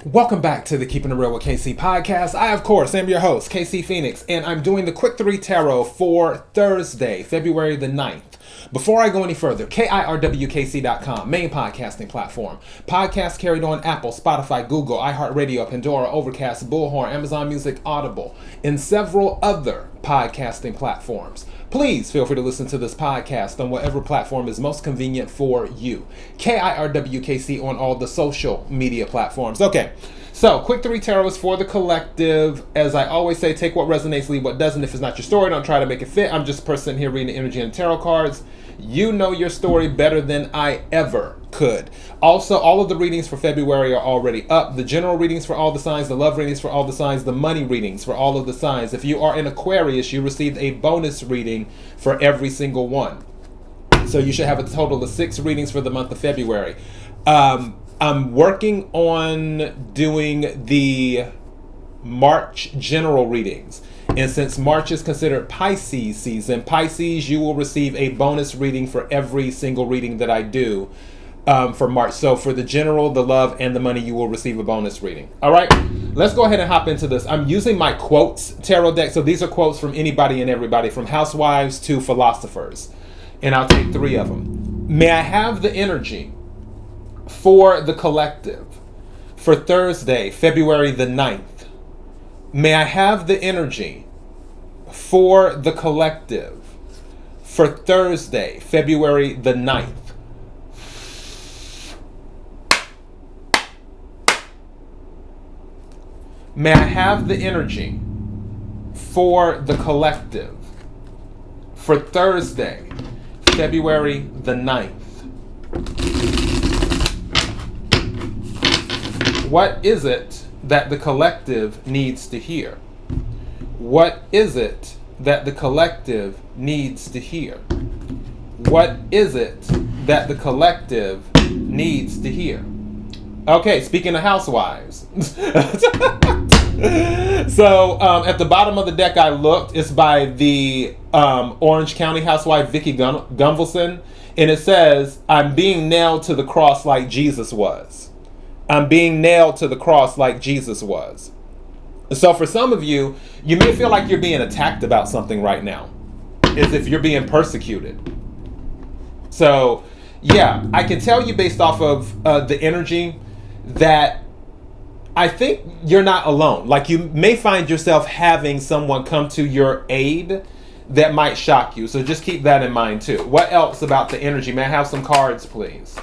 Welcome back to the Keeping It Real with KC podcast. I, of course, am your host, KC Phoenix, and I'm doing the Quick 3 Tarot for Thursday, February the 9th. Before I go any further, KIRWKC.com, main podcasting platform. Podcasts carried on Apple, Spotify, Google, iHeartRadio, Pandora, Overcast, Bullhorn, Amazon Music, Audible, and several other podcasting platforms. Please feel free to listen to this podcast on whatever platform is most convenient for you. KIRWKC on all the social media platforms. Okay, so Quick 3 Tarot is for the collective. As I always say, take what resonates, leave what doesn't. If it's not your story, don't try to make it fit. I'm just a person here reading the energy and tarot cards. You know your story better than I ever could. Also, all of the readings for February are already up. The general readings for all the signs, the love readings for all the signs, the money readings for all of the signs. If you are an Aquarius, you received a bonus reading for every single one. So you should have a total of 6 readings for the month of February. I'm working on doing the March general readings. And since March is considered Pisces season, Pisces, you will receive a bonus reading for every single reading that I do for March. So for the general, the love, and the money, you will receive a bonus reading. All right, let's go ahead and hop into this. I'm using my quotes tarot deck. So these are quotes from anybody and everybody, from housewives to philosophers. And I'll take 3 of them. May I have the energy for the collective for Thursday, February the 9th. May I have the energy for the collective for Thursday, February the 9th. May I have the energy for the collective for Thursday, February the 9th. What is it that the collective needs to hear? What is it that the collective needs to hear? What is it that the collective needs to hear? Okay, speaking of housewives. So at the bottom of the deck I looked, it's by the Orange County housewife Vicki Gunvalson, and it says, I'm being nailed to the cross like Jesus was. I'm being nailed to the cross like Jesus was. So for some of you, you may feel like you're being attacked about something right now, as if you're being persecuted. So yeah, I can tell you based off of the energy that I think you're not alone. Like, you may find yourself having someone come to your aid that might shock you. So just keep that in mind too. What else about the energy? May I have some cards, please?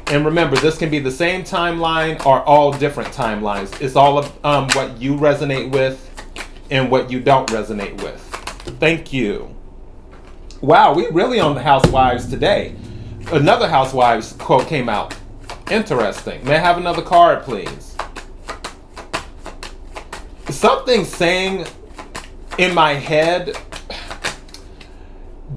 And remember, this can be the same timeline or all different timelines. It's all of what you resonate with and what you don't resonate with. Thank you. Wow, we really on the housewives today. Another housewives quote came out. Interesting. May I have another card, please? Something saying in my head,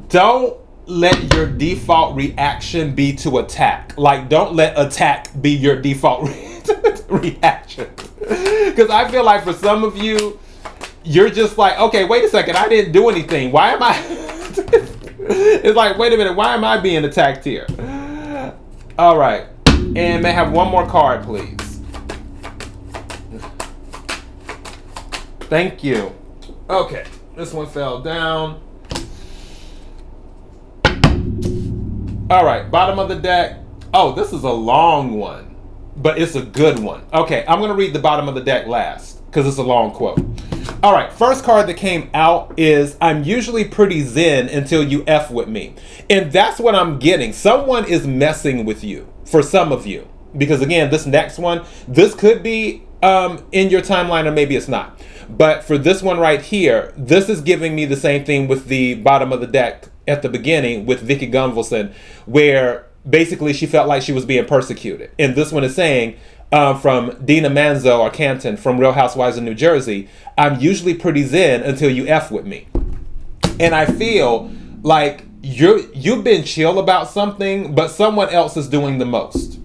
don't let your default reaction be to attack. Like, don't let attack be your default reaction. Because I feel like for some of you, you're just like, okay, wait a second, I didn't do anything. Why am I... It's like, wait a minute, why am I being attacked here? All right. And may I have one more card, please? Thank you. Okay, this one fell down. All right, bottom of the deck. Oh, this is a long one, but it's a good one. Okay, I'm going to read the bottom of the deck last because it's a long quote. All right, first card that came out is, I'm usually pretty zen until you F with me. And that's what I'm getting. Someone is messing with you, for some of you. Because again, this next one, this could be in your timeline or maybe it's not. But for this one right here, this is giving me the same thing with the bottom of the deck at the beginning with Vicki Gunvalson, where basically she felt like she was being persecuted. And this one is saying, from Dina Manzo or Canton from Real Housewives of New Jersey, I'm usually pretty zen until you F with me. And I feel like you've been chill about something, but someone else is doing the most.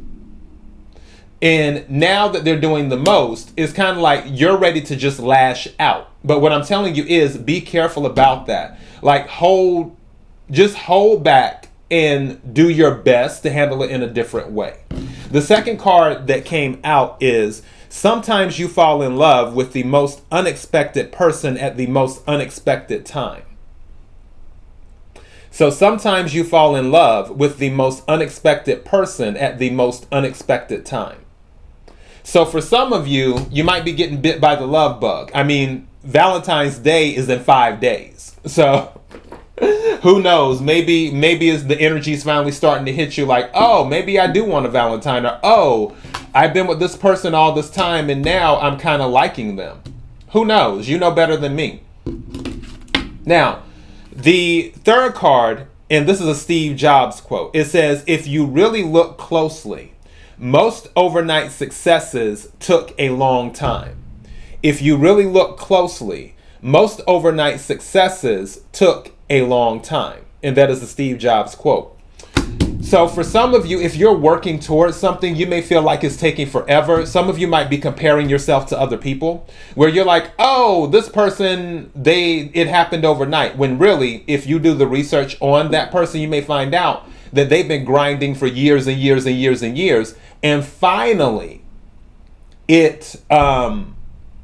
And now that they're doing the most, it's kind of like you're ready to just lash out. But what I'm telling you is, be careful about that. Like, just hold back and do your best to handle it in a different way. The second card that came out is sometimes you fall in love with the most unexpected person at the most unexpected time. So sometimes you fall in love with the most unexpected person at the most unexpected time. So for some of you, you might be getting bit by the love bug. I mean, Valentine's Day is in 5 days. So who knows? Maybe as the energy's finally starting to hit you like, oh, maybe I do want a Valentine, or oh, I've been with this person all this time and now I'm kind of liking them. Who knows? You know better than me. Now, the third card, and this is a Steve Jobs quote. It says, if you really look closely, most overnight successes took a long time. If you really look closely, most overnight successes took a long time. And that is a Steve Jobs quote. So for some of you, if you're working towards something, you may feel like it's taking forever. Some of you might be comparing yourself to other people where you're like, oh, this person, it happened overnight. When really, if you do the research on that person, you may find out that they've been grinding for years and years and years and years. And finally, it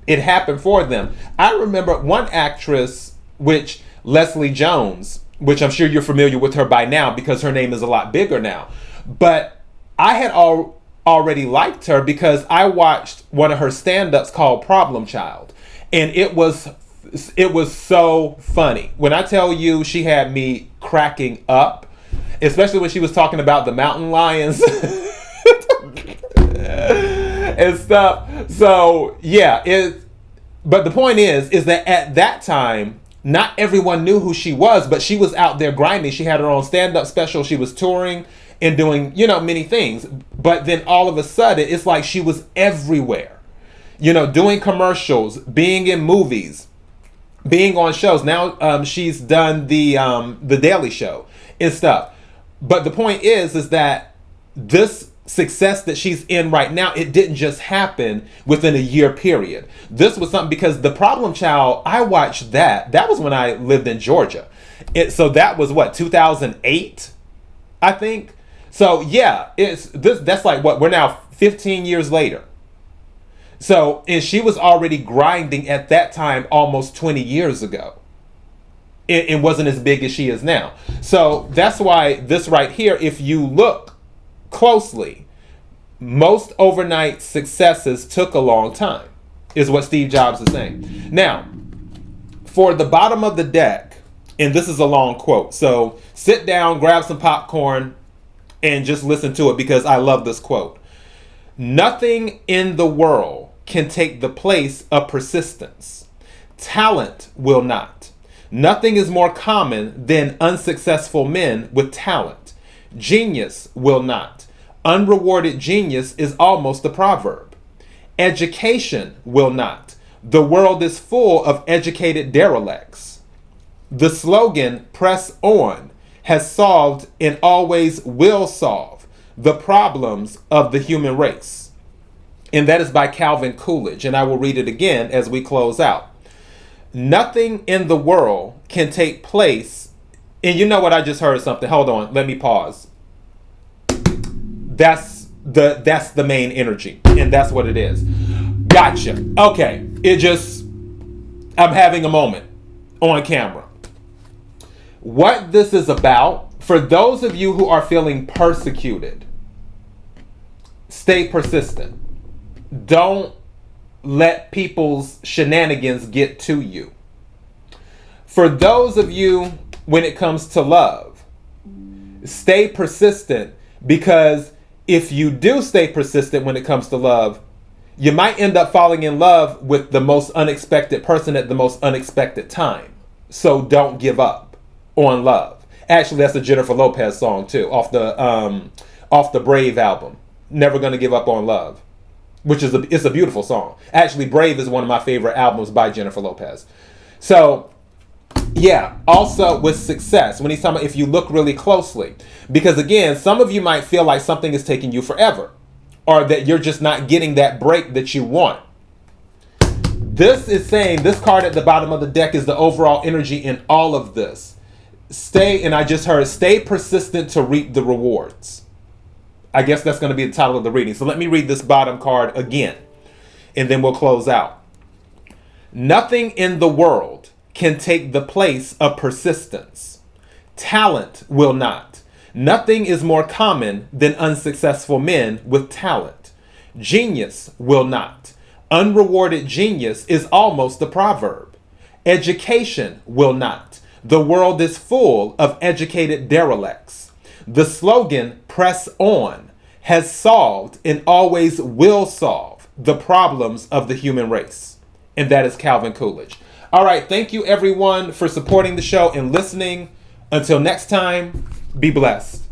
happened for them. I remember one actress, which Leslie Jones, which I'm sure you're familiar with her by now because her name is a lot bigger now. But I had already liked her because I watched one of her stand-ups called Problem Child. And it was so funny. When I tell you, she had me cracking up, especially when she was talking about the mountain lions and stuff. So yeah, but the point is that at that time, not everyone knew who she was, but she was out there grinding. She had her own stand-up special. She was touring and doing, many things. But then all of a sudden, it's like she was everywhere, doing commercials, being in movies, being on shows. Now she's done the Daily Show and stuff. But the point is that this success that she's in right now, it didn't just happen within a year period. This was something because the Problem Child, I watched that was when I lived in Georgia. So that was 2008, I think. So yeah, that's like we're now 15 years later. So, and she was already grinding at that time almost 20 years ago. It wasn't as big as she is now. So that's why this right here, if you look closely, most overnight successes took a long time, is what Steve Jobs is saying. Now, for the bottom of the deck, and this is a long quote, so sit down, grab some popcorn, and just listen to it because I love this quote. Nothing in the world can take the place of persistence. Talent will not. Nothing is more common than unsuccessful men with talent. Genius will not. Unrewarded genius is almost a proverb. Education will not. The world is full of educated derelicts. The slogan, press on, has solved and always will solve the problems of the human race. And that is by Calvin Coolidge. And I will read it again as we close out. Nothing in the world can take place. And you know what? I just heard something. Hold on. Let me pause. That's the main energy. And that's what it is. Gotcha. Okay. I'm having a moment on camera. What this is about, for those of you who are feeling persecuted, stay persistent. Don't let people's shenanigans get to you. For those of you, when it comes to love, stay persistent, because if you do stay persistent when it comes to love, you might end up falling in love with the most unexpected person at the most unexpected time. So don't give up on love. Actually, that's a Jennifer Lopez song too, off the Brave album. Never Gonna Give Up on Love, which is it's a beautiful song. Actually, Brave is one of my favorite albums by Jennifer Lopez. So yeah, also with success, when he's talking about if you look really closely, because again, some of you might feel like something is taking you forever, or that you're just not getting that break that you want. This is saying, this card at the bottom of the deck is the overall energy in all of this. and I just heard, stay persistent to reap the rewards. I guess that's going to be the title of the reading. So let me read this bottom card again, and then we'll close out. Nothing in the world can take the place of persistence. Talent will not. Nothing is more common than unsuccessful men with talent. Genius will not. Unrewarded genius is almost a proverb. Education will not. The world is full of educated derelicts. The slogan, press on, has solved and always will solve the problems of the human race. And that is Calvin Coolidge. All right, thank you everyone for supporting the show and listening. Until next time, be blessed.